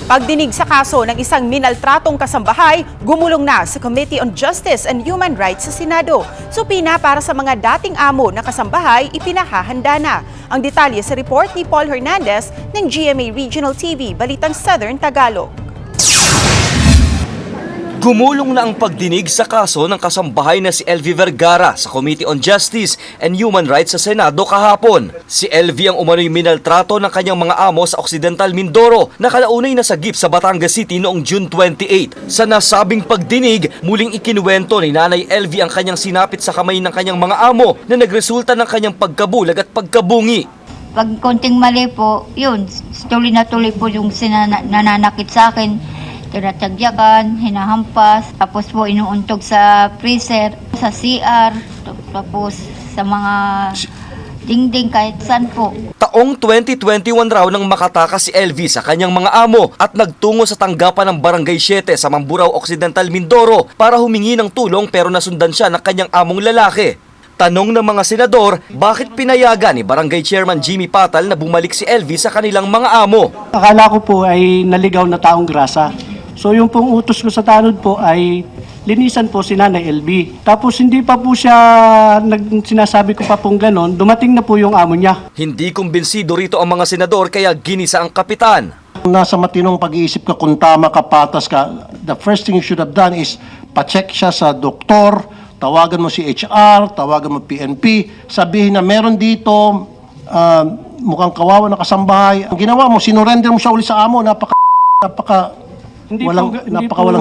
Pagdinig sa kaso ng isang minaltratong kasambahay, gumulong na sa Committee on Justice and Human Rights sa Senado. Supina para sa mga dating amo na kasambahay, ipinahahanda na. Ang detalye sa report ni Paul Hernandez ng GMA Regional TV, Balitang Southern Tagalog. Gumulong na ang pagdinig sa kaso ng kasambahay na si LV Vergara sa Committee on Justice and Human Rights sa Senado kahapon. Si LV ang umano'y minaltrato ng kanyang mga amo sa Occidental Mindoro na kalaunay nasagip sa Batangas City noong June 28. Sa nasabing pagdinig, muling ikinuwento ni Nanay LV ang kanyang sinapit sa kamay ng kanyang mga amo na nagresulta ng kanyang pagkabulag at pagkabungi. Pag konting mali po, yun, tuloy na tuloy po yung nananakit sa akin. Tinatagyakan, hinahampas, tapos po inuuntog sa freezer, sa CR, tapos sa mga dingding kahit saan po. Taong 2021 raw nang makatakas si LV sa kanyang mga amo at nagtungo sa tanggapan ng Barangay 7 sa Mamburao Occidental, Mindoro para humingi ng tulong pero nasundan siya ng kanyang among lalaki. Tanong ng mga senador, bakit pinayagan ni Barangay Chairman Jimmy Patal na bumalik si LV sa kanilang mga amo? Akala ko po ay naligaw na taong grasa. So yung pong utos ko sa tanod po ay linisan po si Nanay LV. Tapos hindi pa po siya sinasabi ko pa pong ganon, dumating na po yung amo niya. Hindi kumbinsido rito ang mga senador kaya ginisa ang kapitan. Nasa matinong pag-iisip ka kung tama ka, patas ka, the first thing you should have done is pa-check siya sa doktor, tawagan mo si HR, tawagan mo PNP, sabihin na meron dito mukhang kawawa na kasambahay. Ang ginawa mo, sinurrender mo siya uli sa amo, napakawalang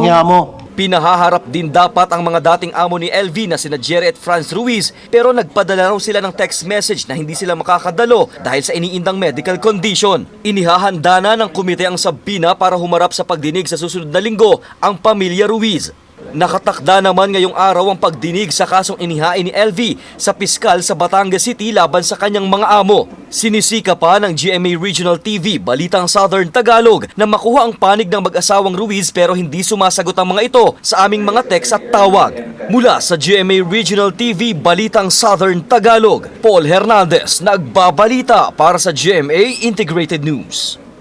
hiya mo. Pinahaharap din dapat ang mga dating amo ni LV na sina Jerry at Franz Ruiz pero nagpadala raw sila ng text message na hindi sila makakadalo dahil sa iniindang medical condition. Inihahanda na ng komite ang sabina para humarap sa pagdinig sa susunod na linggo ang pamilya Ruiz. Nakatakda naman ngayong araw ang pagdinig sa kasong inihain ni LV sa piskal sa Batangas City laban sa kanyang mga amo. Sinisika pa ng GMA Regional TV, Balitang Southern Tagalog na makuha ang panig ng mag-asawang Ruiz pero hindi sumasagot ang mga ito sa aming mga text at tawag. Mula sa GMA Regional TV, Balitang Southern Tagalog, Paul Hernandez, nagbabalita para sa GMA Integrated News.